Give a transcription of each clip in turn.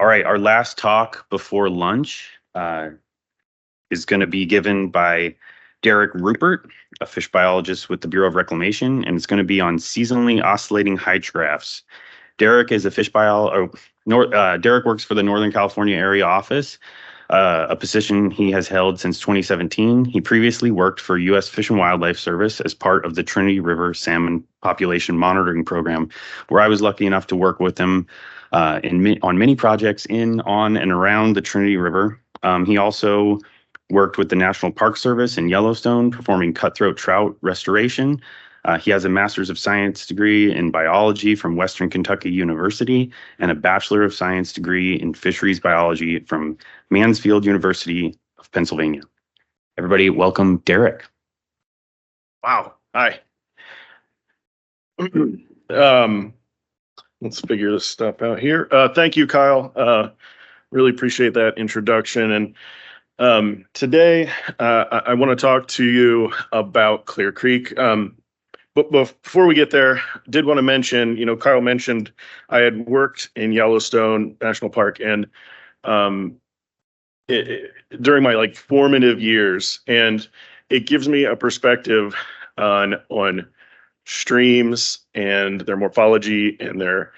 All right, our last talk before lunch is going to be given by Derek Rupert, a fish biologist with the Bureau of Reclamation, and it's going to be on seasonally oscillating hydrographs. Derek is a fish biologist. Derek works for the Northern California area office, a position he has held since 2017. He previously worked for U.S. Fish and Wildlife Service as part of the Trinity River Salmon Population Monitoring Program, where I was lucky enough to work with him on many projects in, on, and around the Trinity River. He also worked with the National Park Service in Yellowstone, performing cutthroat trout restoration. He has a Master's of Science degree in biology from Western Kentucky University and a Bachelor of Science degree in fisheries biology from Mansfield University of Pennsylvania. Everybody, welcome Derek. Wow. Hi. Let's figure this stuff out here. Thank you, Kyle. Really appreciate that introduction. And today I want to talk to you about Clear Creek. But before we get there, did want to mention, Kyle mentioned I had worked in Yellowstone National Park and during my formative years, and it gives me a perspective on streams and their morphology and their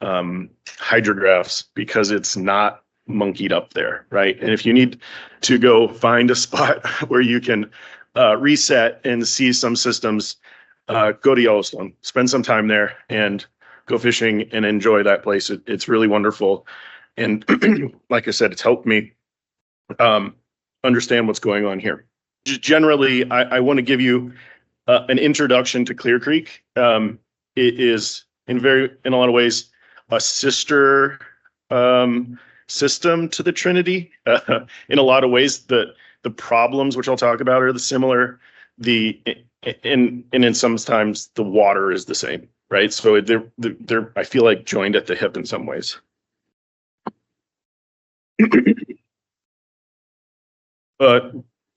hydrographs, because it's not monkeyed up there, right? And if you need to go find a spot where you can reset and see some systems, go to Yellowstone, spend some time there and go fishing and enjoy that place. It's really wonderful. And like I said, it's helped me understand what's going on here. Just generally, I want to give you an introduction to Clear Creek. It is in a lot of ways a sister system to the Trinity. In a lot of ways, the problems which I'll talk about are the similar. And sometimes the water is the same, right? So they're I feel like joined at the hip in some ways.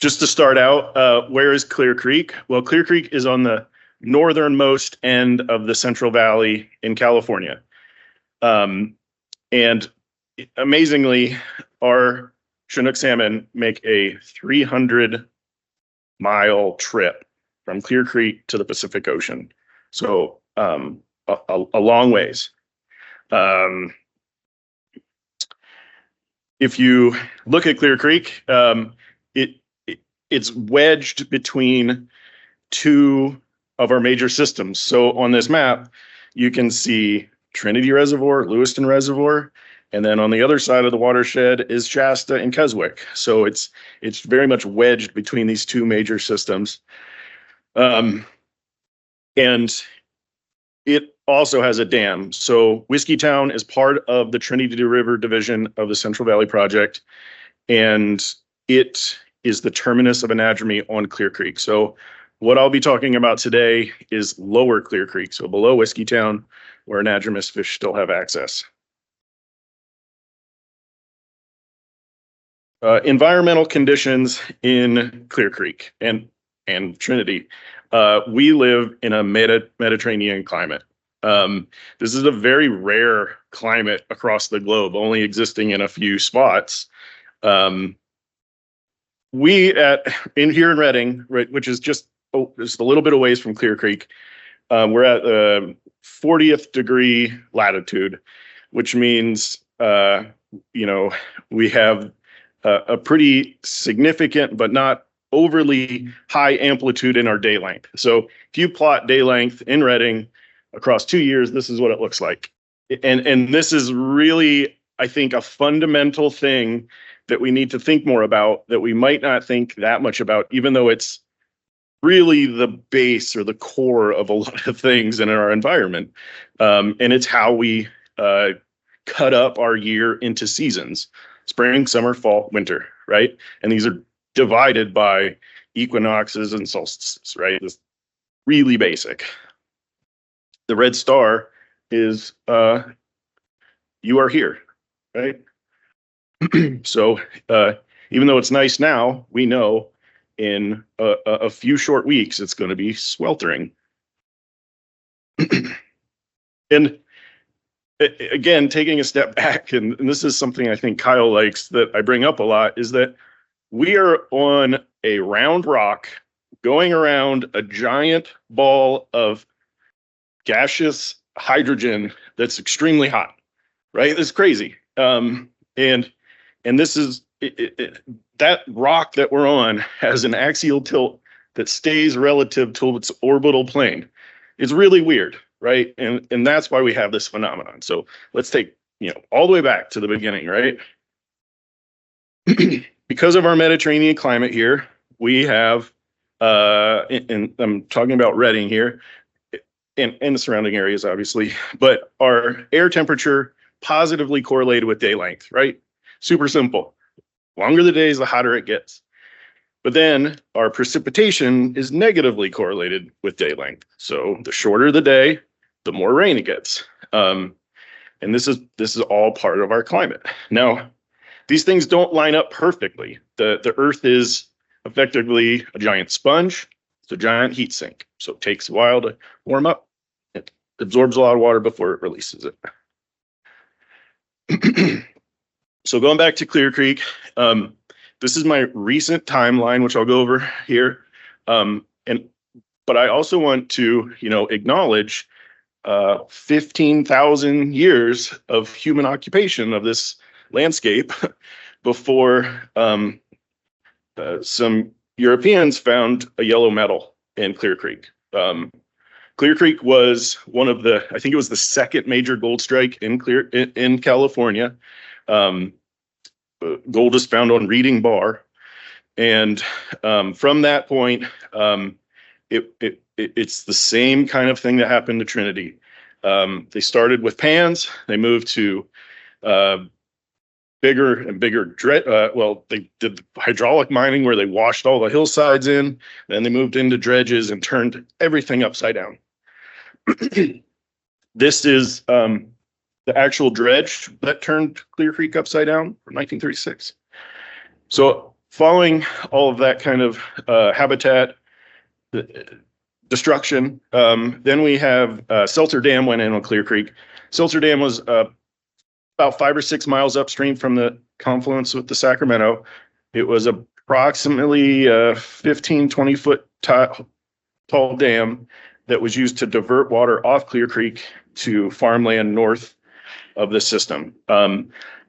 Just to start out, where is Clear Creek? Well, Clear Creek is on the northernmost end of the Central Valley in California. And amazingly, our Chinook salmon make a 300-mile trip from Clear Creek to the Pacific Ocean. So a long ways. If you look at Clear Creek, it's wedged between two of our major systems. So on this map, you can see Trinity Reservoir, Lewiston Reservoir, and then on the other side of the watershed is Shasta and Keswick. So it's very much wedged between these two major systems. And it also has a dam. So Whiskeytown is part of the Trinity River division of the Central Valley Project, and it is the terminus of anadromy on Clear Creek. So what I'll be talking about today is lower Clear Creek, so below Whiskeytown, where anadromous fish still have access. Environmental conditions in Clear Creek and Trinity. We live in a Mediterranean climate. This is a very rare climate across the globe, only existing in a few spots. We in here in Redding, right, which is just a little bit away from Clear Creek, we're at the 40th degree latitude, which means we have a pretty significant but not overly high amplitude in our day length. So if you plot day length in Redding across 2 years, this is what it looks like. And this is really, I think, a fundamental thing that we need to think more about, that we might not think that much about, even though it's really the base or the core of a lot of things in our environment. And it's how we cut up our year into seasons: spring, summer, fall, winter, right? And these are divided by equinoxes and solstices, right? It's really basic. The red star is you are here, right? So even though it's nice now, we know in a few short weeks it's going to be sweltering. And again, taking a step back, and this is something I think Kyle likes that I bring up a lot, is that we are on a round rock going around a giant ball of gaseous hydrogen that's extremely hot, right? It's crazy. And this is that rock that we're on has an axial tilt that stays relative to its orbital plane. It's really weird, right? And that's why we have this phenomenon. So let's take, all the way back to the beginning, right? Because of our Mediterranean climate here, we have, and I'm talking about Reading here, and the surrounding areas, obviously, but our air temperature positively correlated with day length, right? Super simple. Longer the days, the hotter it gets. But then our precipitation is negatively correlated with day length. So the shorter the day, the more rain it gets. And this is all part of our climate. Now, these things don't line up perfectly. The Earth is effectively a giant sponge. It's a giant heat sink. So it takes a while to warm up. It absorbs a lot of water before it releases it. So going back to Clear Creek, this is my recent timeline, which I'll go over here. But I also want to, acknowledge 15,000 years of human occupation of this landscape before some Europeans found a yellow metal in Clear Creek. Clear Creek was I think it was the second major gold strike in California. Gold is found on Reading Bar, and from that point, it's the same kind of thing that happened to Trinity. They started with pans. They moved to bigger and bigger they did hydraulic mining where they washed all the hillsides in. Then they moved into dredges and turned everything upside down. This is the actual dredge that turned Clear Creek upside down from 1936. So following all of that kind of habitat destruction, then we have Seltzer Dam went in on Clear Creek. Seltzer Dam was about 5 or 6 miles upstream from the confluence with the Sacramento. It was approximately 15, 20 foot tall dam that was used to divert water off Clear Creek to farmland north of the system.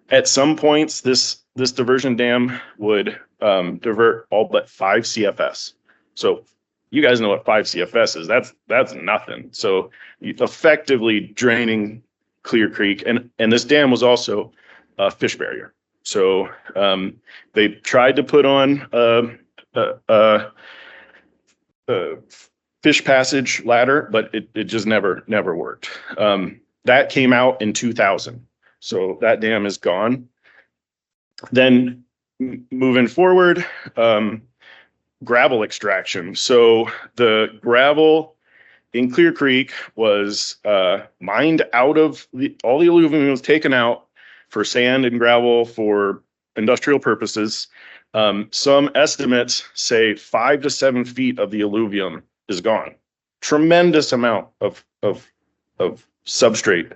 At some points, this diversion dam would divert all but 5 CFS. So you guys know what 5 CFS is. That's nothing. So effectively draining Clear Creek, and this dam was also a fish barrier. So they tried to put on a fish passage ladder, but it just never worked. That came out in 2000. So that dam is gone. Then moving forward, gravel extraction. So the gravel in Clear Creek was mined out of all the alluvium was taken out for sand and gravel for industrial purposes. Some estimates say 5 to 7 feet of the alluvium is gone. Tremendous amount of substrate.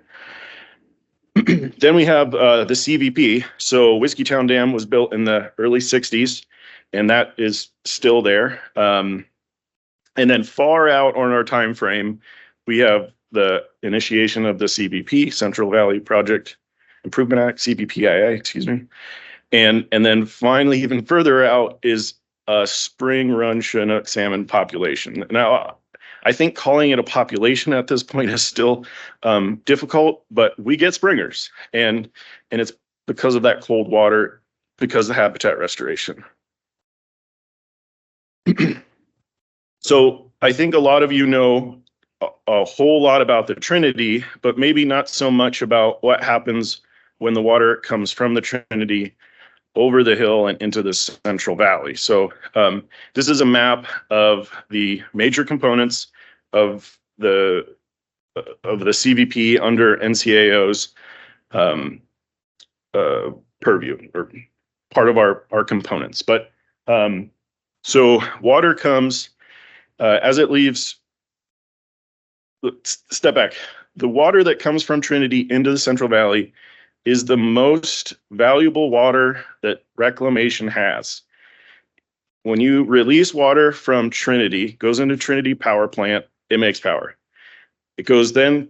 Then we have the CVP. So Whiskeytown Dam was built in the early 60s, and that is still there. And then far out on our time frame, we have the initiation of the CVP, Central Valley Project Improvement Act, CVPIA, excuse me. And then finally, even further out is a spring run Chinook salmon population. Now, I think calling it a population at this point is still difficult, but we get springers, and it's because of that cold water, because of habitat restoration. So I think a lot of you know a whole lot about the Trinity, but maybe not so much about what happens when the water comes from the Trinity over the hill and into the Central Valley. So this is a map of the major components of the CVP under NCAO's purview, or part of our components. But so water comes as it leaves. Step back. the water that comes from Trinity into the Central Valley is the most valuable water that Reclamation has. When you release water from Trinity, goes into Trinity Power Plant, it makes power. It goes then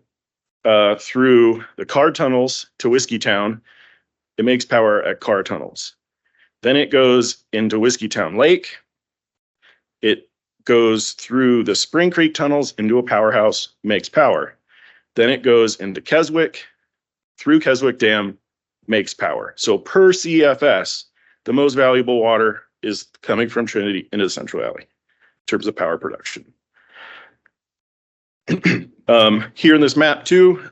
through the car tunnels to Whiskeytown. It makes power at car tunnels. Then it goes into Whiskeytown Lake. It goes through the Spring Creek tunnels into a powerhouse, makes power. Then it goes into Keswick, through Keswick Dam, makes power. So per CFS, the most valuable water is coming from Trinity into the Central Valley in terms of power production. Here in this map too,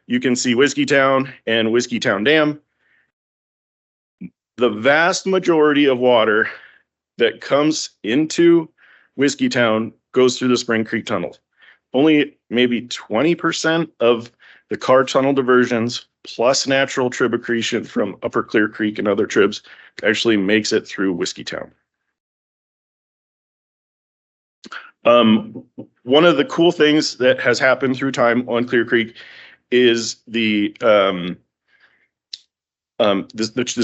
you can see Whiskeytown and Whiskeytown Dam. The vast majority of water that comes into Whiskeytown goes through the Spring Creek tunnel. Only maybe 20% of the car tunnel diversions plus natural trib accretion from Upper Clear Creek and other tribs actually makes it through Whiskeytown. One of the cool things that has happened through time on Clear Creek is this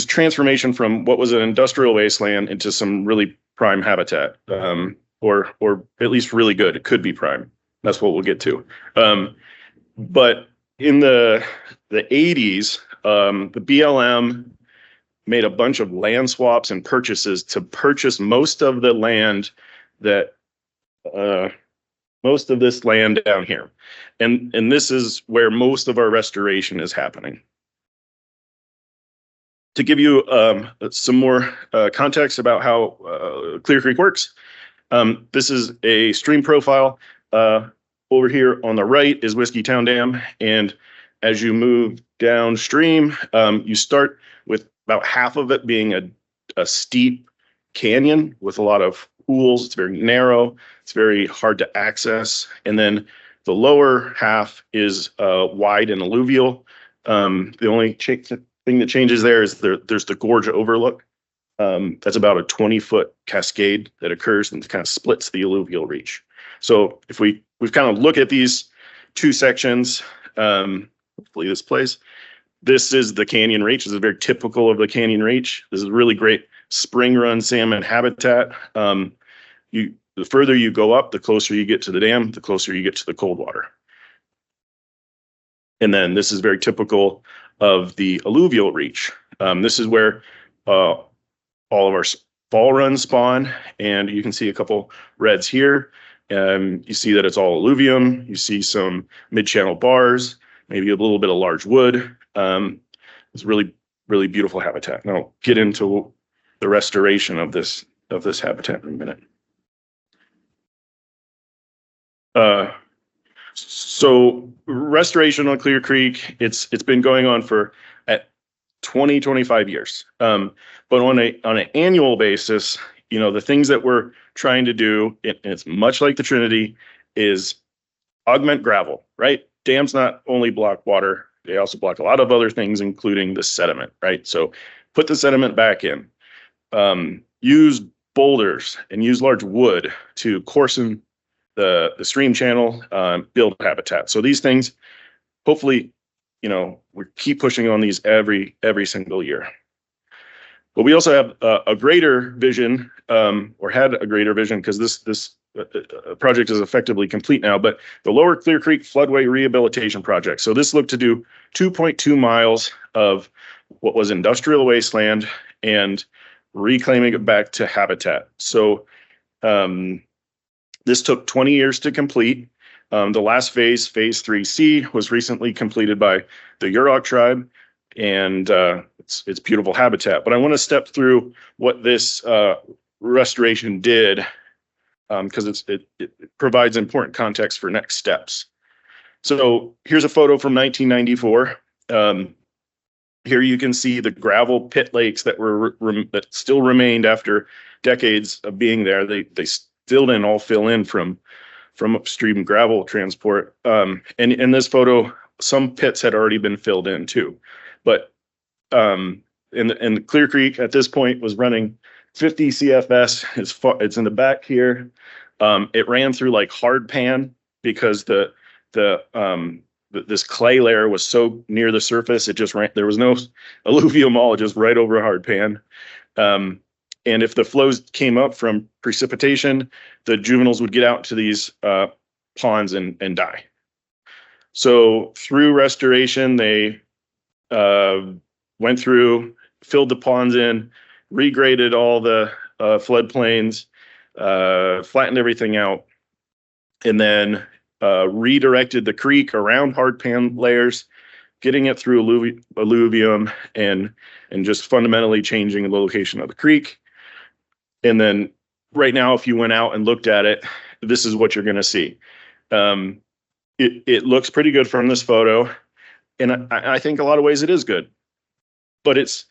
transformation from what was an industrial wasteland into some really prime habitat, or at least really good. It could be prime. That's what we'll get to. But in the 80s, the BLM made a bunch of land swaps and purchases to purchase most of the land that most of this land down here. And this is where most of our restoration is happening. To give you some more context about how Clear Creek works, this is a stream profile. Over here on the right is Whiskeytown Dam. And as you move downstream, you start with about half of it being a steep canyon with a lot of pools. It's very narrow. It's very hard to access. And then the lower half is wide and alluvial. The only thing that changes there is there's the gorge overlook. That's about a 20-foot cascade that occurs and kind of splits the alluvial reach. So if we kind of look at these two sections, hopefully this plays. This is the canyon reach. This is very typical of the canyon reach. This is really great spring run salmon habitat. The further you go up, the closer you get to the dam, the closer you get to the cold water. And then this is very typical of the alluvial reach. This is where all of our fall runs spawn, and you can see a couple reds here. You see that it's all alluvium. You see some mid-channel bars, maybe a little bit of large wood. It's really, really beautiful habitat. And I'll get into the restoration of this habitat in a minute. So restoration on Clear Creek, it's been going on for at 25 years. But on an annual basis, you know, the things that we're trying to do, and it's much like the Trinity, is augment gravel, right? Dams not only block water, they also block a lot of other things, including the sediment, right? So put the sediment back in. Use boulders and use large wood to coarsen the stream channel, build habitat. So these things, hopefully, you know, we keep pushing on these every single year. But we also have a greater vision, or had a greater vision, because this project is effectively complete now, but the Lower Clear Creek Floodway Rehabilitation Project. So this looked to do 2.2 miles of what was industrial wasteland and reclaiming it back to habitat. So this took 20 years to complete. The last phase, phase 3C, was recently completed by the Yurok tribe, and it's beautiful habitat. But I want to step through what this restoration did, because it provides important context for next steps. So here's a photo from 1994. Here you can see the gravel pit lakes that that still remained after decades of being there. They still didn't all fill in from upstream gravel transport. And in this photo, some pits had already been filled in too. But in the Clear Creek at this point was running 50 CFS. It's in the back here. It ran through like hard pan because the this clay layer was so near the surface, it just ran, there was no alluvium all just right over a hard pan. And if the flows came up from precipitation, the juveniles would get out to these ponds and die. So through restoration, they went through, filled the ponds in, regraded all the floodplains, flattened everything out, and then redirected the creek around hard pan layers, getting it through alluvium and just fundamentally changing the location of the creek. And then right now, if you went out and looked at it, this is what you're going to see. It looks pretty good from this photo. And I think a lot of ways it is good, but it's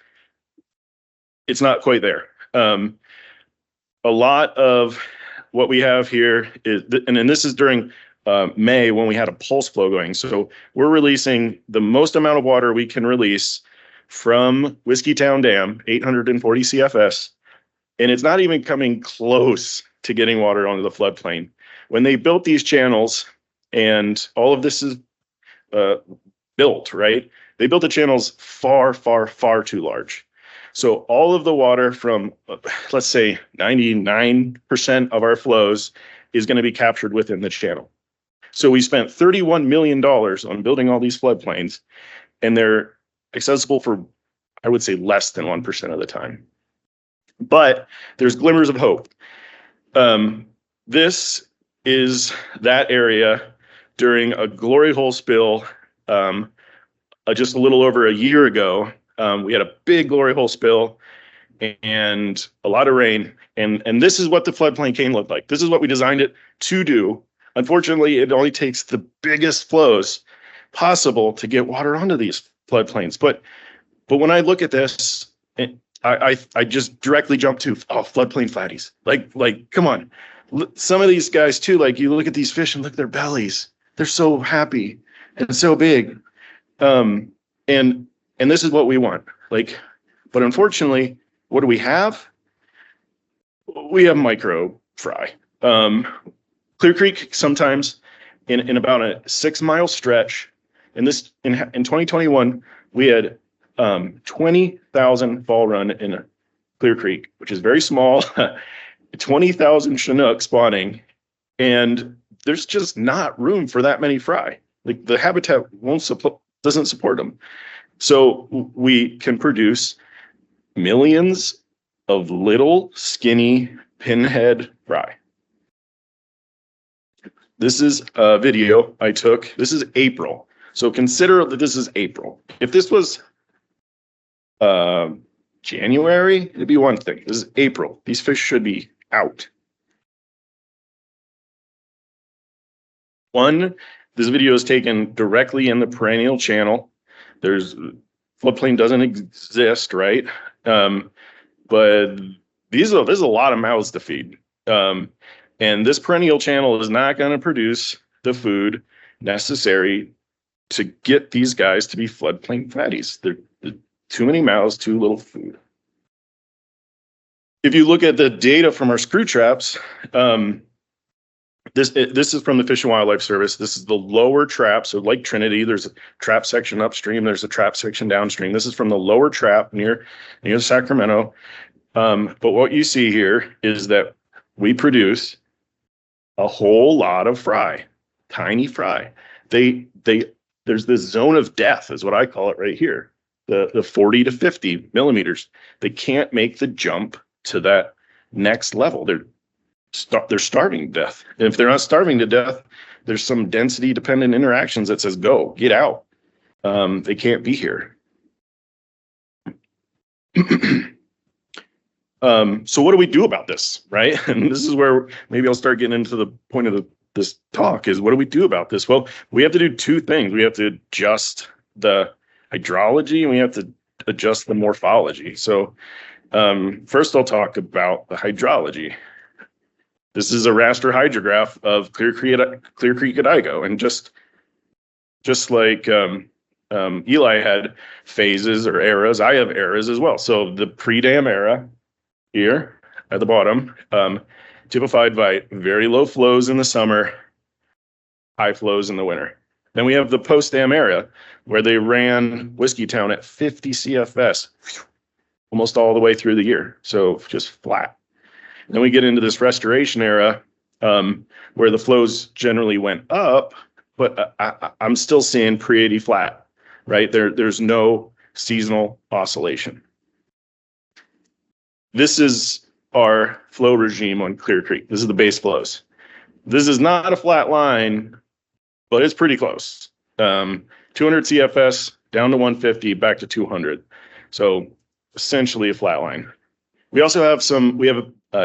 not quite there. A lot of what we have here is, and then this is during May when we had a pulse flow going. So we're releasing the most amount of water we can release from Whiskeytown Dam, 840 CFS. And it's not even coming close to getting water onto the floodplain. When they built these channels, and all of this is built, right? They built the channels far, far, far too large. So all of the water from, let's say, 99% of our flows is going to be captured within the channel. So we spent $31 million on building all these floodplains, and they're accessible for, I would say, less than 1% of the time. But there's glimmers of hope. This is that area during a glory hole spill just a little over a year ago. We had a big glory hole spill and a lot of rain. And this is what the floodplain cane looked like. This is what we designed it to do. Unfortunately, it only takes the biggest flows possible to get water onto these floodplains. But when I look at this, I just directly jump to, oh, floodplain flatties. Like, come on. Some of these guys too, like you look at these fish and look at their bellies. They're so happy and so big. And this is what we want. Like, but unfortunately, what do we have? We have micro fry. Clear Creek sometimes in about a 6-mile stretch. In 2021, we had 20,000 fall run in Clear Creek, which is very small, 20,000 Chinook spawning, and there's just not room for that many fry. Like the habitat doesn't support them. So we can produce millions of little skinny pinhead fry. This is a video I took. This is April. So consider that this is April. If this was January, it'd be one thing. This is April. These fish should be out. This video is taken directly in the perennial channel. Floodplain doesn't exist, right? But there's a lot of mouths to feed. And this perennial channel is not going to produce the food necessary to get these guys to be floodplain fatties. They're too many mouths, too little food. If you look at the data from our screw traps, this is from the Fish and Wildlife Service. This is the lower trap. So like Trinity, there's a trap section upstream. There's a trap section downstream. This is from the lower trap near Sacramento. But what you see here is that we produce a whole lot of fry, tiny fry. There's this zone of death is what I call it right here. The 40 to 50 millimeters. They can't make the jump to that next level. They're starving to death. And if they're not starving to death, there's some density dependent interactions that says, go, get out. They can't be here. So what do we do about this, right? And this is where maybe I'll start getting into the point of this talk is what do we do about this? Well, we have to do two things. We have to adjust the hydrology and we have to adjust the morphology. So first I'll talk about the hydrology. This is a raster hydrograph of Clear Creek at Igo. And just like Eli had phases or eras, I have eras as well. So the pre-dam era here at the bottom, typified by very low flows in the summer, high flows in the winter. Then we have the post-dam era, where they ran Whiskeytown at 50 CFS almost all the way through the year. So just flat. Then we get into this restoration era, where the flows generally went up, but I'm still seeing pre-80 flat, right? There's no seasonal oscillation. This is our flow regime on Clear Creek. This is the base flows. This is not a flat line, but it's pretty close. 200 CFS down to 150, back to 200. So essentially a flat line. We also have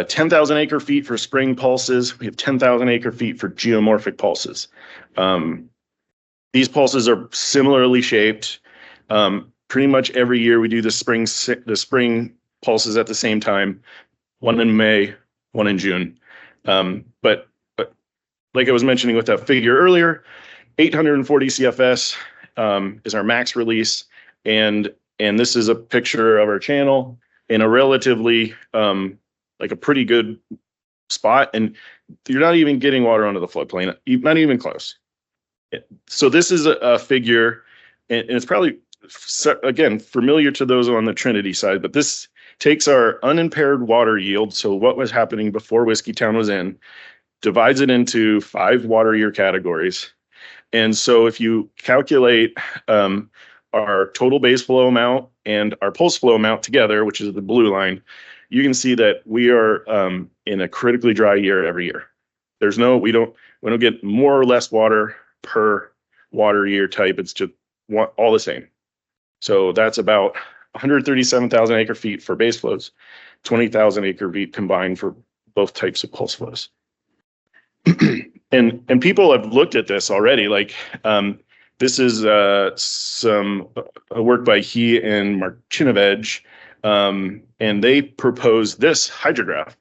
10,000 acre feet for spring pulses. We have 10,000 acre feet for geomorphic pulses. These pulses are similarly shaped. Pretty much every year we do the spring pulses at the same time, one in May, one in June. But like I was mentioning with that figure earlier, 840 CFS is our max release, and this is a picture of our channel in a relatively like a pretty good spot, and you're not even getting water onto the floodplain, not even close. So this is a figure, and it's probably, again, familiar to those on the Trinity side, but this takes our unimpaired water yield, so what was happening before Whiskeytown was in, divides it into 5 water year categories. And so if you calculate our total base flow amount and our pulse flow amount together, which is the blue line, you can see that we are in a critically dry year every year. We don't get more or less water per water year type. It's just all the same. So that's about 137,000 acre feet for base flows, 20,000 acre feet combined for both types of pulse flows. And people have looked at this already. Like this is some work by he and Marcinovej, and they proposed this hydrograph.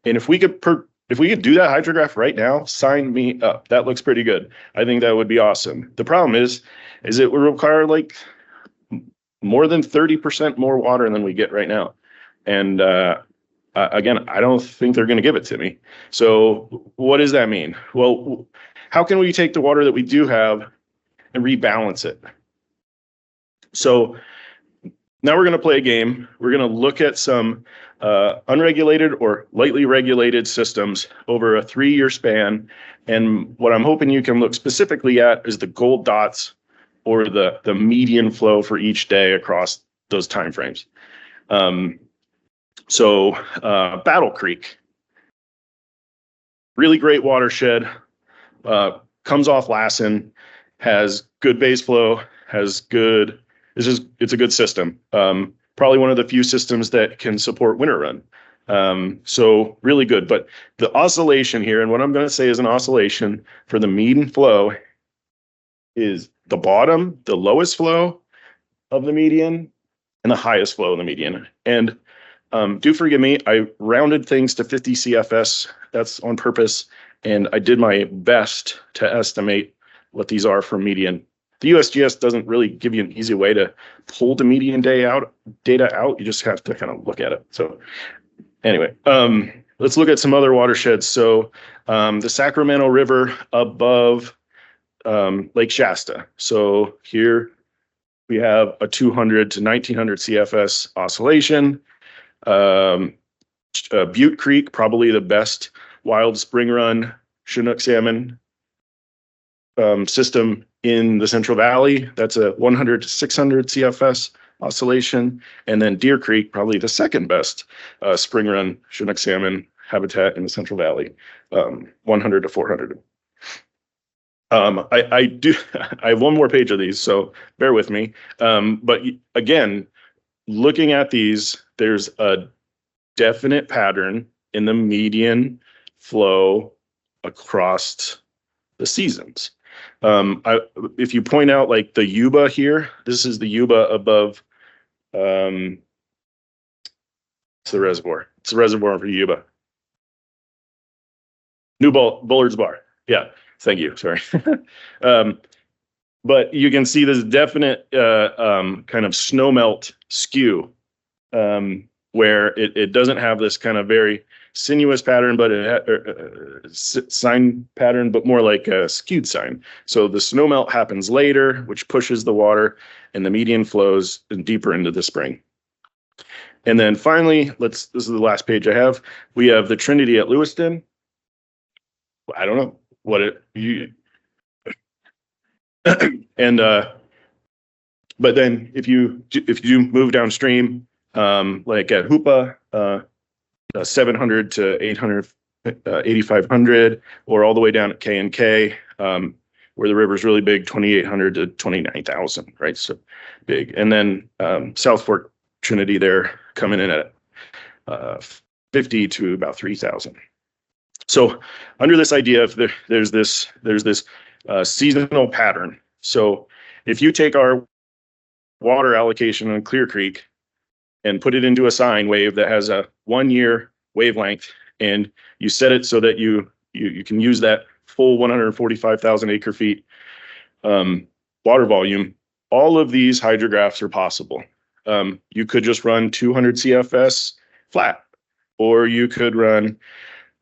And if we could do that hydrograph right now, sign me up. That looks pretty good. I think that would be awesome. The problem is it would require like more than 30% more water than we get right now. And again, I don't think they're going to give it to me. So what does that mean? Well, how can we take the water that we do have and rebalance it? So now we're going to play a game. We're going to look at some unregulated or lightly regulated systems over a 3-year span. And what I'm hoping you can look specifically at is the gold dots, or the median flow for each day across those timeframes. So Battle Creek, really great watershed, comes off Lassen, has good base flow, it's a good system. Probably one of the few systems that can support winter run. So really good. But the oscillation here, and what I'm going to say is an oscillation for the median flow, is the bottom, the lowest flow of the median, and the highest flow of the median. And do forgive me, I rounded things to 50 CFS. That's on purpose. And I did my best to estimate what these are for median. The USGS doesn't really give you an easy way to pull the median data out. You just have to kind of look at it. So anyway, let's look at some other watersheds. So the Sacramento River above Lake Shasta. So here we have a 200 to 1900 CFS oscillation. Butte Creek, probably the best wild spring run Chinook salmon system in the Central Valley. That's a 100 to 600 CFS oscillation. And then Deer Creek, probably the second best spring run Chinook salmon habitat in the Central Valley, 100 to 400. I have one more page of these, so bear with me. But again, looking at these, there's a definite pattern in the median flow across the seasons. If you point out like the Yuba here, this is the Yuba above, it's the reservoir. It's the reservoir for Yuba. New Bullard's Bar. Yeah, thank you, sorry. But you can see this definite kind of snowmelt skew. where it doesn't have this kind of very sinuous pattern, but sign pattern, but more like a skewed sign. So the snowmelt happens later, which pushes the water, and the median flows deeper into the spring. And then finally, this is the last page I have. We have the Trinity at Lewiston. I don't know what and but then if you move downstream, like at Hoopa, 700 to 800, 8,500, or all the way down at K and K, where the river's really big, 2,800 to 29,000, right? So big. And then South Fork Trinity there coming in at 50 to about 3,000. So under this idea of there's this seasonal pattern. So if you take our water allocation on Clear Creek and put it into a sine wave that has a 1 year wavelength, and you set it so that you can use that full 145,000 acre feet water volume, all of these hydrographs are possible. You could just run 200 CFS flat, or you could run,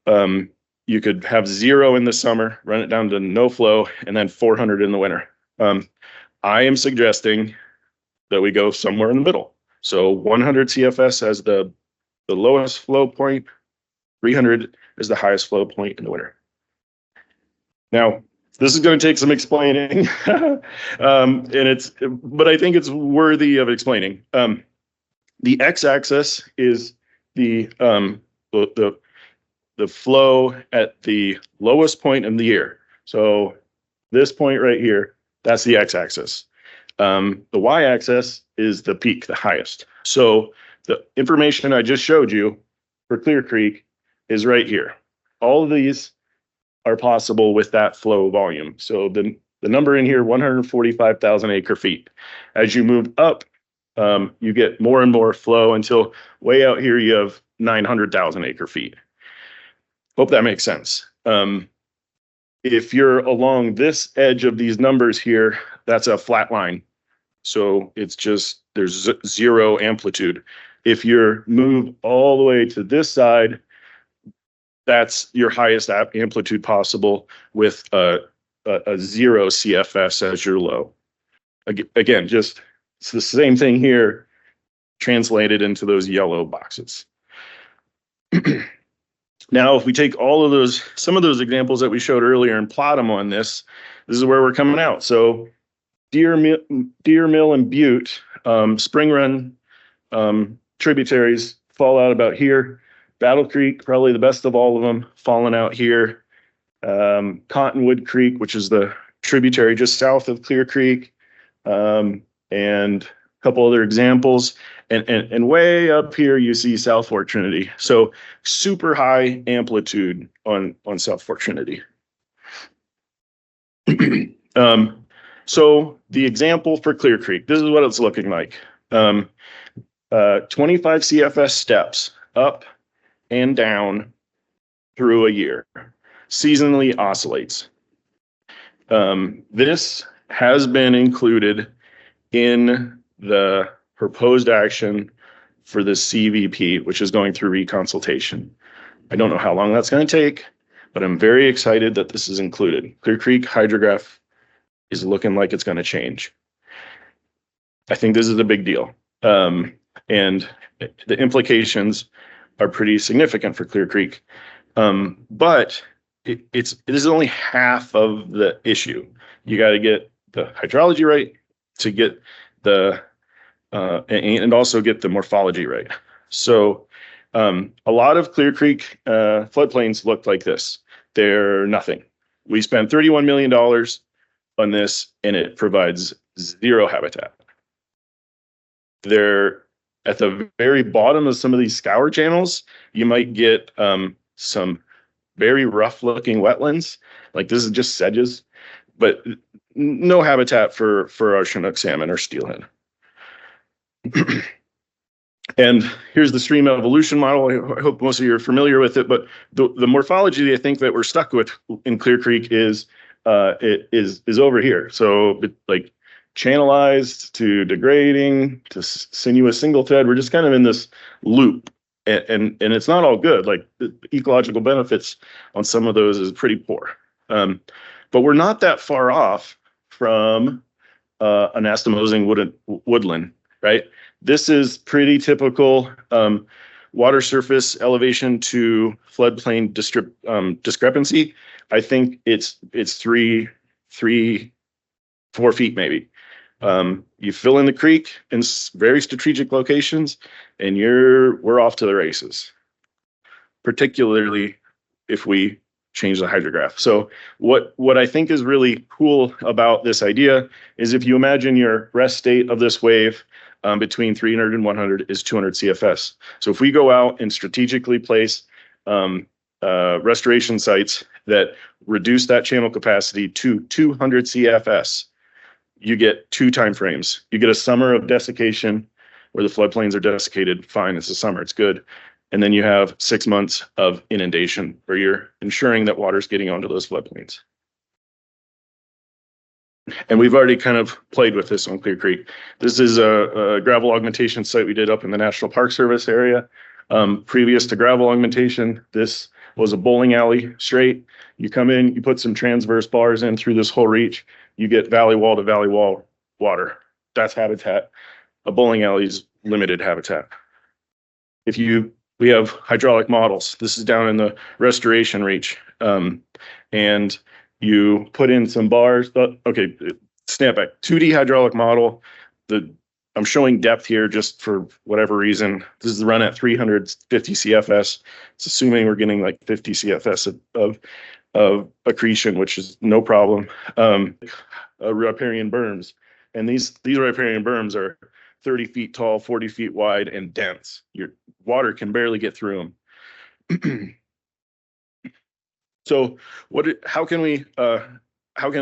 you could have 0 in the summer, run it down to no flow, and then 400 in the winter. I am suggesting that we go somewhere in the middle. So 100 CFS as the lowest flow point, 300 is the highest flow point in the winter. Now, this is going to take some explaining, but I think it's worthy of explaining. The x-axis is the flow at the lowest point in the year. So this point right here, that's the x-axis. The y-axis is the peak, the highest. So the information I just showed you for Clear Creek is right here. All of these are possible with that flow volume. So the number in here, 145,000 acre feet. As you move up, you get more and more flow until way out here you have 900,000 acre feet. Hope that makes sense. If you're along this edge of these numbers here, that's a flat line. So it's just, there's 0 amplitude. If you're moved all the way to this side, that's your highest amplitude possible with a 0 CFS as your low. Again, just it's the same thing here, translated into those yellow boxes. Now, if we take all of those, some of those examples that we showed earlier and plot them on this is where we're coming out. So Deer Mill and Butte, Spring Run tributaries fall out about here. Battle Creek, probably the best of all of them, falling out here. Cottonwood Creek, which is the tributary just south of Clear Creek, and a couple other examples. And way up here, you see South Fork Trinity. So super high amplitude on South Fork Trinity. So the example for Clear Creek, this is what it's looking like. 25 CFS steps up and down through a year, seasonally oscillates. This has been included in the proposed action for the CVP, which is going through reconsultation. I don't know how long that's going to take, but I'm very excited that this is included. Clear Creek hydrograph is looking like it's going to change. I think this is a big deal. And the implications are pretty significant for Clear Creek. But it is only half of the issue. You got to get the hydrology right to get the and also get the morphology right. So a lot of Clear Creek floodplains look like this. They're nothing. We spent $31 million on this, and it provides 0 habitat. They're at the very bottom of some of these scour channels. You might get some very rough looking wetlands. Like this is just sedges, but no habitat for our Chinook salmon or steelhead. And here's the stream evolution model. I hope most of you are familiar with it, but the morphology I think that we're stuck with in Clear Creek is over here. So like channelized to degrading to sinuous single thread. We're just kind of in this loop, and it's not all good. Like the ecological benefits on some of those is pretty poor. But we're not that far off from an anastomosing woodland, right? This is pretty typical water surface elevation to floodplain discrepancy. I think it's 4 feet maybe. You fill in the creek in very strategic locations, and we're off to the races. Particularly if we change the hydrograph. So what I think is really cool about this idea is if you imagine your rest state of this wave between 300 and 100 is 200 CFS. So if we go out and strategically place restoration sites that reduce that channel capacity to 200 CFS, you get 2 time frames. You get a summer of desiccation where the floodplains are desiccated. Fine, it's a summer, it's good. And then you have 6 months of inundation where you're ensuring that water's getting onto those floodplains. And we've already kind of played with this on Clear Creek. This is a gravel augmentation site we did up in the National Park Service area. Previous to gravel augmentation, this was a bowling alley straight. You come in, you put some transverse bars in through this whole reach, you get valley wall to valley wall water. That's habitat. A bowling alley is limited habitat. We have hydraulic models. This is down in the restoration reach. And you put in some bars. Okay, snap back. 2D hydraulic model. I'm showing depth here just for whatever reason. This is run at 350 CFS. It's assuming we're getting like 50 CFS of accretion, which is no problem. Riparian berms. And these riparian berms are 30 feet tall, 40 feet wide, and dense. Your water can barely get through them. So how can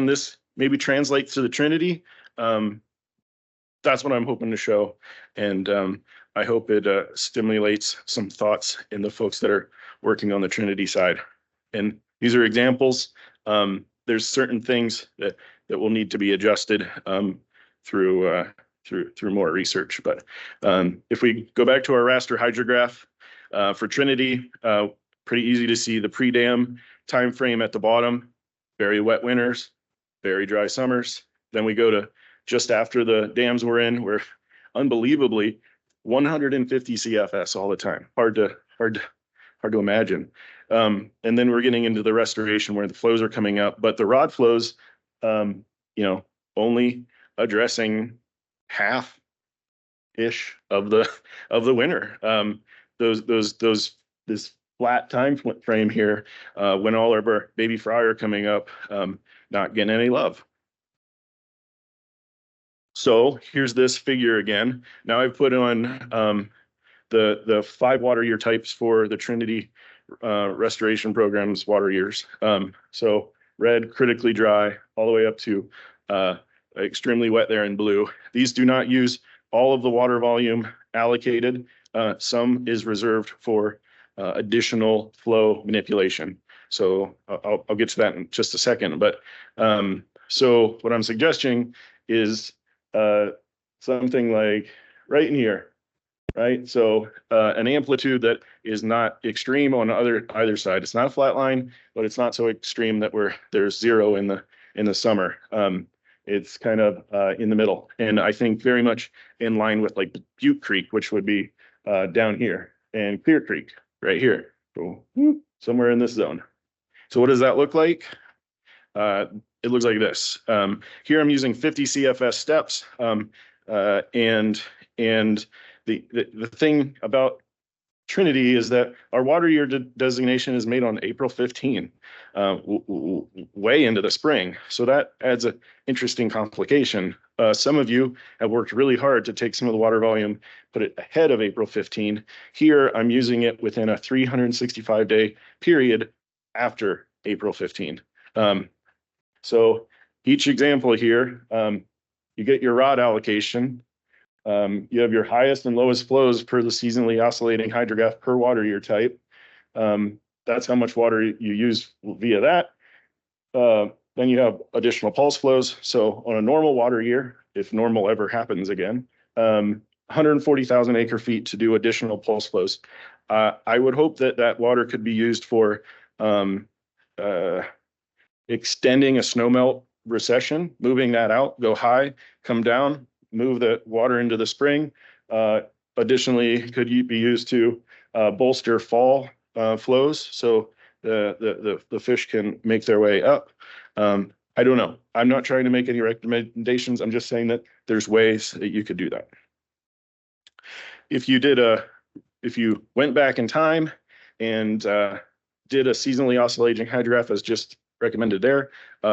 this maybe translate to the Trinity? That's what I'm hoping to show. And I hope it stimulates some thoughts in the folks that are working on the Trinity side. And these are examples. There's certain things that will need to be adjusted through more research. But if we go back to our raster hydrograph for Trinity, pretty easy to see the pre-dam time frame at the bottom. Very wet winters, very dry summers. Then we go to just after the dams were in, we're unbelievably 150 CFS all the time. Hard to imagine. And then we're getting into the restoration where the flows are coming up, but the rod flows, only addressing half-ish of the winter. This flat time frame here, when all of our baby fry are coming up, not getting any love. So here's this figure again. Now I've put on the 5 water year types for the Trinity restoration programs water years. So red, critically dry, all the way up to extremely wet there in blue. These do not use all of the water volume allocated. Some is reserved for additional flow manipulation. So I'll get to that in just a second. But so what I'm suggesting is something like right in here, right? So an amplitude that is not extreme on either side. It's not a flat line, but it's not so extreme that there's 0 in the summer. It's kind of in the middle, and I think very much in line with like Butte Creek, which would be down here, and Clear Creek right here. So somewhere in this zone. So what does that look like? It looks like this. Here I'm using 50 CFS steps, and the thing about Trinity is that our water year designation is made on April 15, way into the spring. So that adds an interesting complication. Some of you have worked really hard to take some of the water volume, put it ahead of April 15. Here, I'm using it within a 365-day period after April 15. So each example here, you get your rod allocation. You have your highest and lowest flows per the seasonally oscillating hydrograph per water year type. That's how much water you use via that. Then you have additional pulse flows. So on a normal water year, if normal ever happens again. 140,000 acre feet to do additional pulse flows. I would hope that that water could be used for extending a snowmelt recession, moving that out, go high, come down, move the water into the spring. Additionally, could be used to bolster fall flows so the fish can make their way up. I don't know. I'm not trying to make any recommendations. I'm just saying that there's ways that you could do that. If you went back in time and did a seasonally oscillating hydrograph as just recommended there,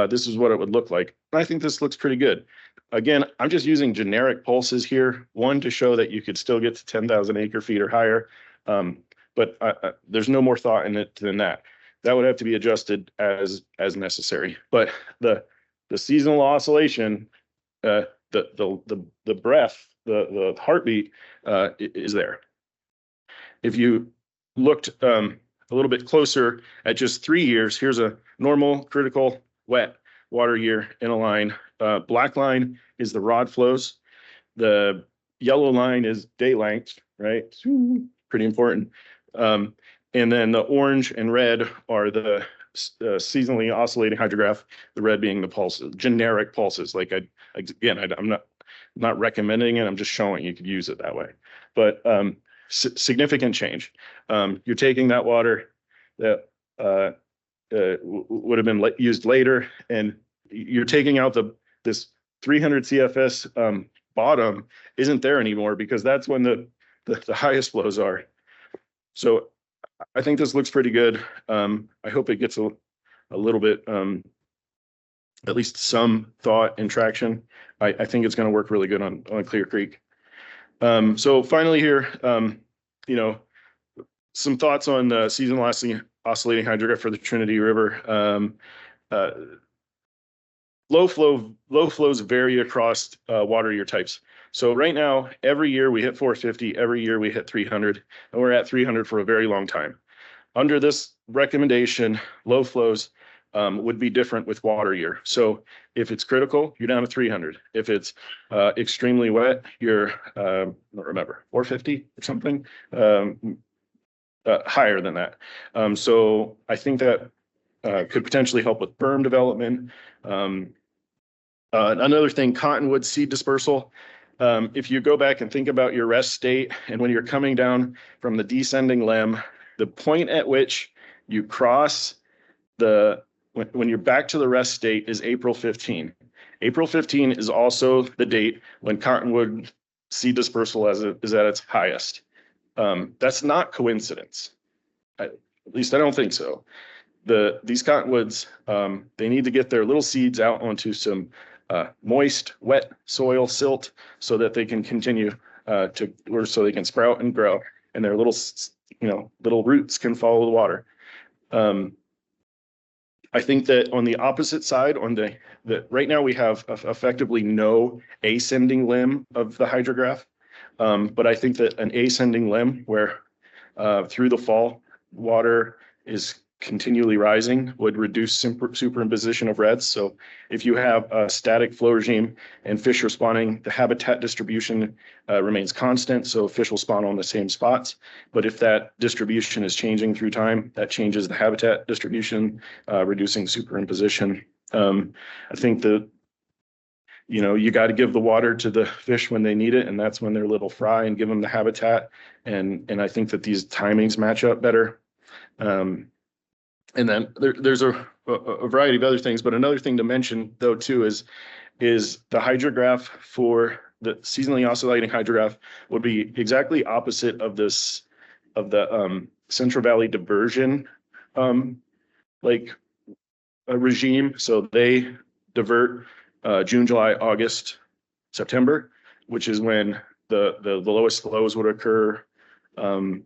this is what it would look like. I think this looks pretty good. Again, I'm just using generic pulses here, one to show that you could still get to 10,000 acre feet or higher, but there's no more thought in it than that. That would have to be adjusted as necessary. But the seasonal oscillation, the breath, the heartbeat is there. If you looked a little bit closer at just 3 years, here's a normal, critical, wet water year in a line. Black line is the rod flows. The yellow line is day length, right? Pretty important. And then the orange and red are the seasonally oscillating hydrograph, the red being the pulses, generic pulses. Like I'm not recommending it. I'm just showing you could use it that way. But significant change. You're taking that water that would have been used later, and you're taking out this 300 CFS bottom isn't there anymore because that's when the highest flows are. So I think this looks pretty good. I hope it gets a little bit, at least some thought and traction. I think it's going to work really good on Clear Creek. So finally here, some thoughts on the seasonal oscillating hydrograph for the Trinity River. Low flows vary across water year types. So right now, every year we hit 450, every year we hit 300, and we're at 300 for a very long time. Under this recommendation, low flows would be different with water year. So if it's critical, you're down to 300. If it's extremely wet, you're, I don't remember, 450 or something, higher than that. So I think that could potentially help with berm development. Another thing, cottonwood seed dispersal. If you go back and think about your rest state, and when you're coming down from the descending limb, the point at which you cross when you're back to the rest state is April 15. April 15 is also the date when cottonwood seed dispersal is at its highest. That's not coincidence. At least I don't think so. These cottonwoods, they need to get their little seeds out onto some moist, wet soil, silt, so that they can continue so they can sprout and grow, and their little roots can follow the water. I think that on the opposite side, right now we have effectively no ascending limb of the hydrograph, but I think that an ascending limb where through the fall water is continually rising would reduce superimposition of reds. So if you have a static flow regime and fish are spawning, the habitat distribution remains constant, so fish will spawn on the same spots. But if that distribution is changing through time, that changes the habitat distribution, reducing superimposition. I think that you got to give the water to the fish when they need it, and that's when they're little fry, and give them the habitat. And I think that these timings match up better. And then there's a variety of other things, but another thing to mention though too is the hydrograph for the seasonally oscillating hydrograph would be exactly opposite of the Central Valley diversion regime. So they divert June, July, August, September, which is when the lowest flows would occur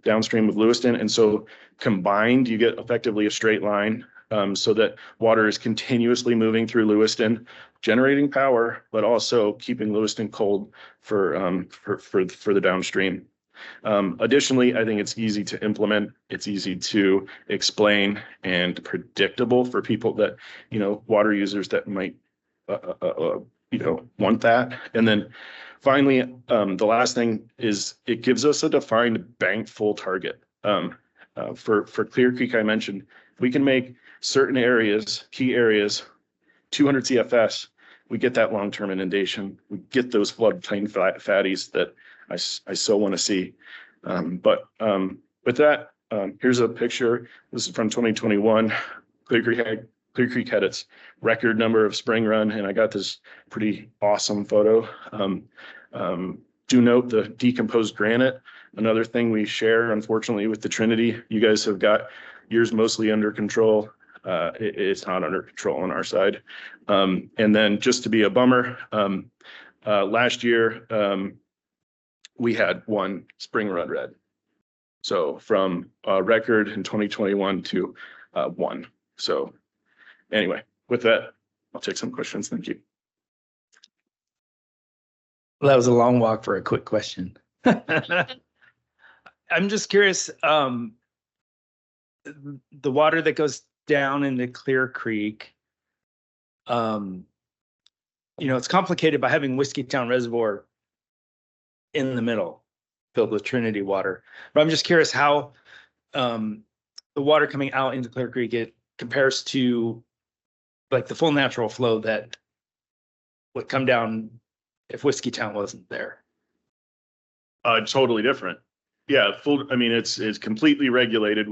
downstream of Lewiston. And so combined, you get effectively a straight line, so that water is continuously moving through Lewiston, generating power, but also keeping Lewiston cold for the downstream. Additionally, I think it's easy to implement. It's easy to explain and predictable for people that, water users that might want that. And then finally, the last thing is it gives us a defined bank full target. For Clear Creek, I mentioned, we can make certain areas, key areas, 200 CFS, we get that long-term inundation. We get those floodplain fatties that I so want to see. But with that, here's a picture. This is from 2021. Clear Creek had its record number of spring run, and I got this pretty awesome photo. Do note the decomposed granite. Another thing we share, unfortunately, with the Trinity. You guys have got yours mostly under control. It's not under control on our side. And then just to be a bummer, last year we had one spring run red. So from record in 2021 to one. So anyway, with that, I'll take some questions. Thank you. Well, that was a long walk for a quick question. I'm just curious, the water that goes down into Clear Creek, it's complicated by having Whiskeytown Reservoir in the middle, filled with Trinity water. But I'm just curious how the water coming out into Clear Creek, it compares to like the full natural flow that would come down if Whiskeytown wasn't there. Totally different. Yeah, it's completely regulated.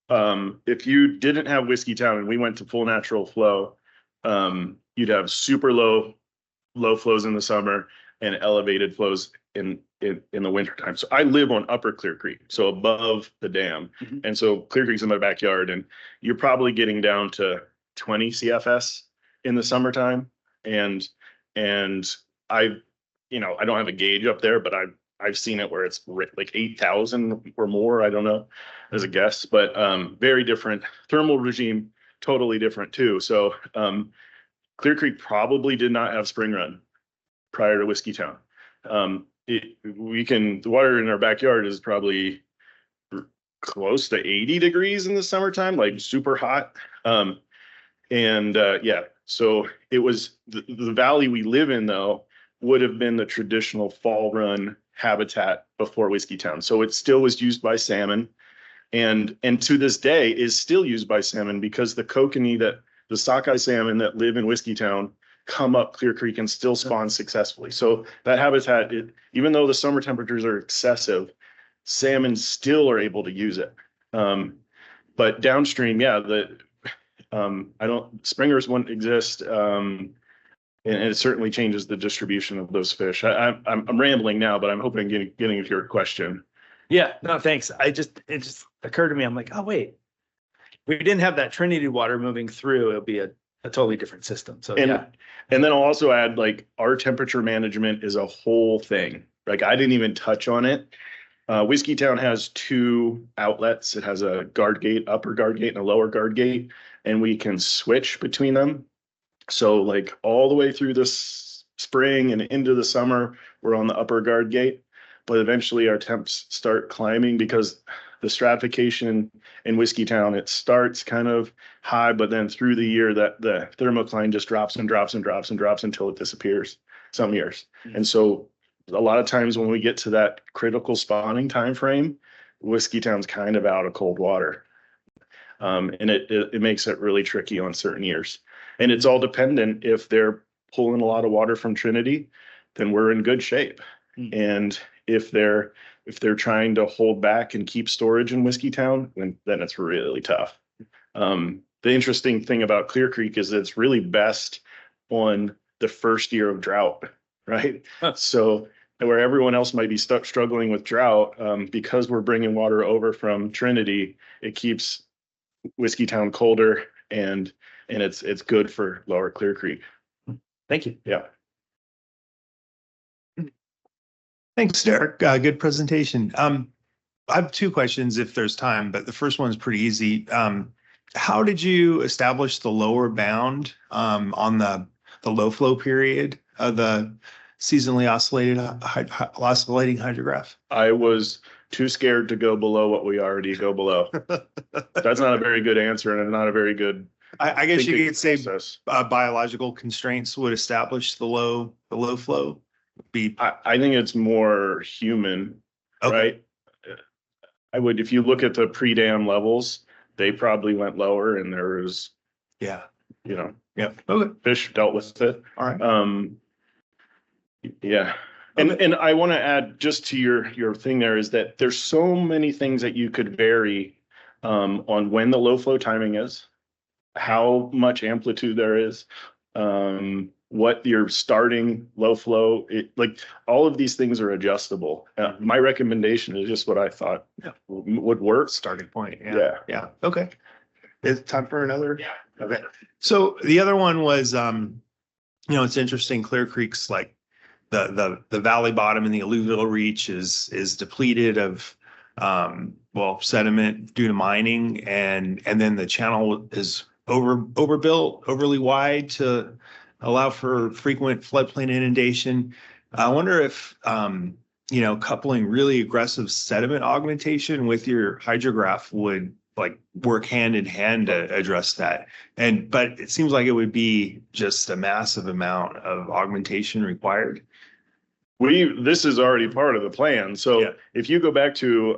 If you didn't have Whiskeytown and we went to full natural flow, you'd have super low flows in the summer and elevated flows in the wintertime. So I live on Upper Clear Creek, so above the dam. Mm-hmm. And so Clear Creek's in my backyard, and you're probably getting down to 20 CFS in the summertime. And I don't have a gauge up there, but I've seen it where it's like 8,000 or more. I don't know, as a guess, but very different thermal regime, totally different too. So Clear Creek probably did not have spring run prior to Whiskeytown. The water in our backyard is probably close to 80 degrees in the summertime, like super hot. So it was the valley we live in, though, would have been the traditional fall run habitat before Whiskeytown. So it still was used by salmon, and to this day is still used by salmon, because the kokanee, the sockeye salmon that live in Whiskeytown, come up Clear Creek and still spawn successfully. So that habitat, even though the summer temperatures are excessive, salmon still are able to use it. But downstream, springers wouldn't exist. And it certainly changes the distribution of those fish. I'm rambling now, but I'm hoping getting to your question. Yeah, no, thanks. It just occurred to me. I'm like, oh wait, we didn't have that Trinity water moving through. It'll be a totally different system. So and then I'll also add, like, our temperature management is a whole thing. Like, I didn't even touch on it. Whiskeytown has two outlets. It has a guard gate, upper guard gate, and a lower guard gate, and we can switch between them. So like all the way through this spring and into the summer, we're on the upper guard gate, but eventually our temps start climbing because the stratification in Whiskeytown, it starts kind of high, but then through the year that the thermocline just drops and drops and drops and drops until it disappears some years. Mm-hmm. And so a lot of times when we get to that critical spawning time frame, Whiskeytown's kind of out of cold water. And it makes it really tricky on certain years. And it's all dependent. If they're pulling a lot of water from Trinity, then we're in good shape. Mm-hmm. And if they're trying to hold back and keep storage in Whiskeytown, then it's really tough. The interesting thing about Clear Creek is it's really best on the first year of drought, right? Huh. So where everyone else might be struggling with drought, because we're bringing water over from Trinity, it keeps Whiskeytown colder, and it's good for Lower Clear Creek. Thank you. Yeah. Thanks, Derek. Good presentation. I have two questions if there's time, but the first one's pretty easy. How did you establish the lower bound on the low flow period of the seasonally oscillating hydrograph? I was too scared to go below what we already go below. That's not a very good answer, and not a very good I guess you thinking could say process. biological constraints would establish the low flow. Be I think it's more human, Okay. right? I would, if you look at the pre-dam levels, they probably went lower and there was, yeah. you know, Yeah. Okay. fish dealt with it. All right. Yeah. And I want to add just to your thing there is that there's so many things that you could vary on when the low flow timing is, how much amplitude there is, what your starting low flow, like all of these things are adjustable. My recommendation is just what I thought would work. Starting point. Yeah. Yeah. Okay. It's time for another. Yeah. Okay. So the other one was, it's interesting. Clear Creek's like the valley bottom and the alluvial reach is depleted of, sediment due to mining, and then the channel is overbuilt, overly wide to allow for frequent floodplain inundation. I wonder if, coupling really aggressive sediment augmentation with your hydrograph would like work hand in hand to address that. But it seems like it would be just a massive amount of augmentation required. This is already part of the plan. So Yeah. if you go back to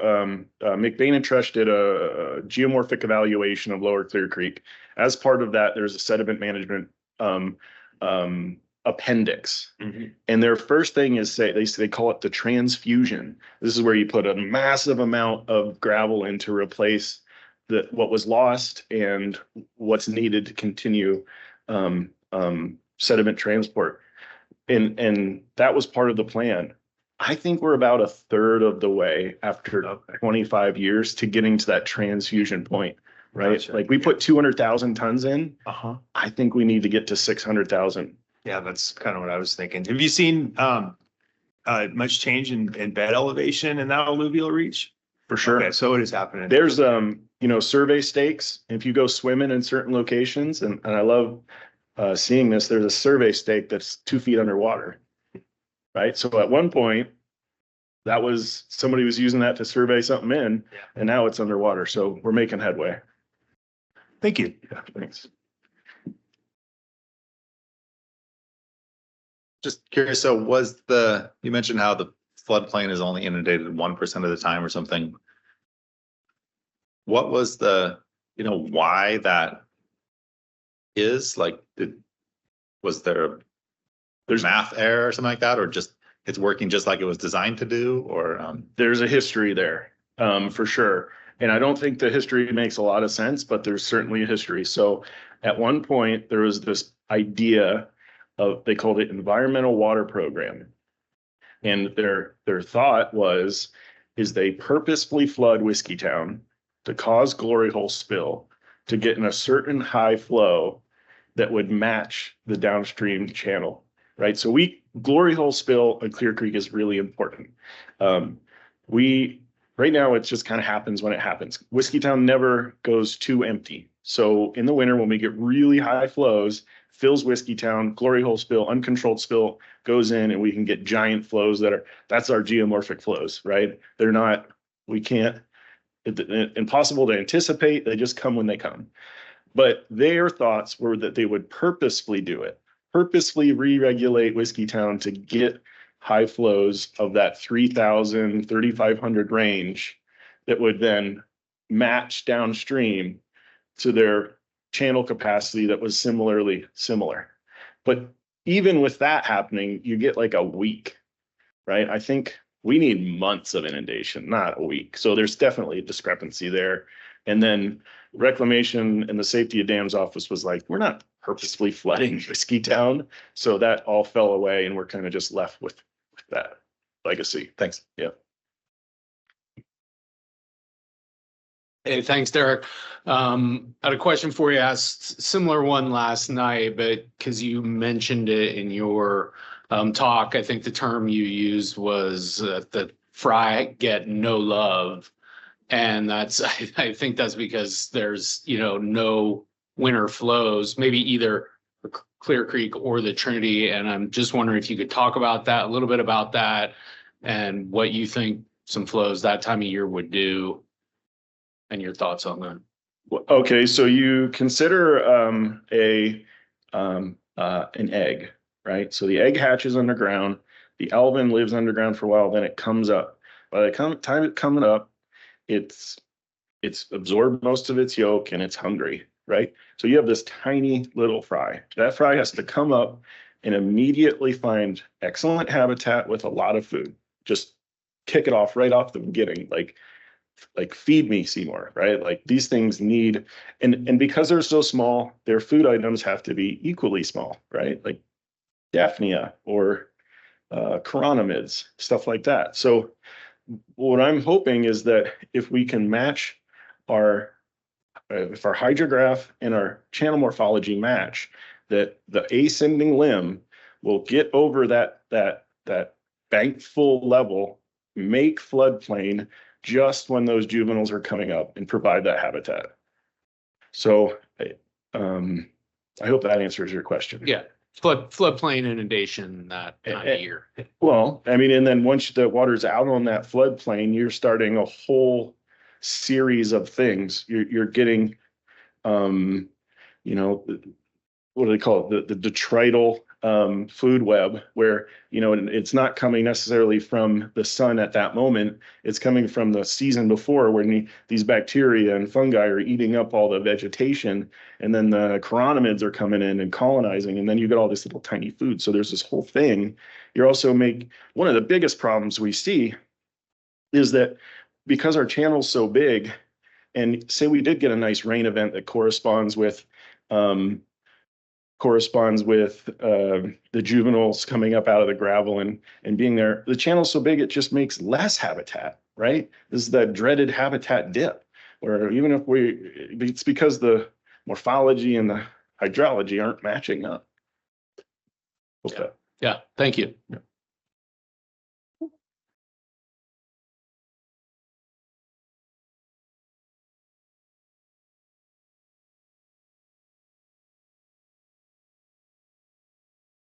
McBain and Tresh did a geomorphic evaluation of Lower Clear Creek. As part of that, there's a sediment management appendix. Mm-hmm. And their first thing is they call it the transfusion. This is where you put a massive amount of gravel in to replace what was lost and what's needed to continue sediment transport. And that was part of the plan. I think we're about a third of the way after 25 years to getting to that transfusion point, right? Gotcha. Like we put 200,000 tons in. Uh-huh. I think we need to get to 600,000. Yeah, that's kind of what I was thinking. Have you seen much change in bed elevation in that alluvial reach? For sure. Okay, so it is happening. There's survey stakes. If you go swimming in certain locations, and I love seeing this, there's a survey stake that's 2 feet underwater, right? So at one point, somebody was using that to survey something in, and now it's underwater. So we're making headway. Thank you. Yeah, thanks. Just curious, so you mentioned how the floodplain is only inundated 1% of the time or something. What was why that is? Like, was there there's math error or something like that, or just it's working just like it was designed to do, or there's a history there, for sure. And I don't think the history makes a lot of sense, but there's certainly a history. So at one point there was this idea they called it environmental water program. And their thought is they purposefully flood Whiskeytown to cause glory hole spill to get in a certain high flow that would match the downstream channel, right? So glory hole spill on Clear Creek is really important. Right now, it just kind of happens when it happens. Whiskeytown never goes too empty. So in the winter, when we get really high flows, fills Whiskeytown, glory hole spill, uncontrolled spill goes in, and we can get giant flows that's our geomorphic flows, right? Impossible to anticipate. They just come when they come. But their thoughts were that they would purposefully do it, purposefully re-regulate Whiskeytown to get high flows of that 3,000, 3,500 range that would then match downstream to their channel capacity that was similar. But even with that happening, you get like a week, right? I think we need months of inundation, not a week. So there's definitely a discrepancy there. And then Reclamation and the Safety of Dams Office was like, we're not purposefully flooding Whiskeytown. So that all fell away, and we're kind of just left with that legacy. thanks. Yeah. Hey, thanks, Derek. I had a question for you. I asked similar one last night, but because you mentioned it in your talk, I think the term you used was the fry get no love. And I think that's because there's, no winter flows, maybe either Clear Creek or the Trinity. And I'm just wondering if you could talk about that, a little bit about that, and what you think some flows that time of year would do, and your thoughts on that. Okay, so you consider an egg, right? So the egg hatches underground, the alvin lives underground for a while, then it comes up. By the time it's coming up, it's absorbed most of its yolk and it's hungry, right? So you have this tiny little fry. That fry has to come up and immediately find excellent habitat with a lot of food. Just kick it off right off the beginning, like feed me, Seymour, right? Like these things need, and because they're so small, their food items have to be equally small, right? Like Daphnia or chironomids, stuff like that. So what I'm hoping is that if we can match our if our hydrograph and our channel morphology match, that the ascending limb will get over that bank full level, make floodplain just when those juveniles are coming up and provide that habitat. So I hope that answers your question. Yeah, floodplain inundation that time of year. Well, I mean, and then once the water's out on that floodplain, you're starting a whole series of things. You're getting, you know, what do they call it? The detrital food web, where, you know, it's not coming necessarily from the sun at that moment. It's coming from the season before, when these bacteria and fungi are eating up all the vegetation, and then the chironomids are coming in and colonizing, and then you get all this little tiny food. So there's this whole thing. You're also one of the biggest problems we see is that because our channel's so big, and say we did get a nice rain event that corresponds with the juveniles coming up out of the gravel and being there. The channel's so big, it just makes less habitat, right? This is that dreaded habitat dip, where even if it's because the morphology and the hydrology aren't matching up. Okay. Yeah, thank you.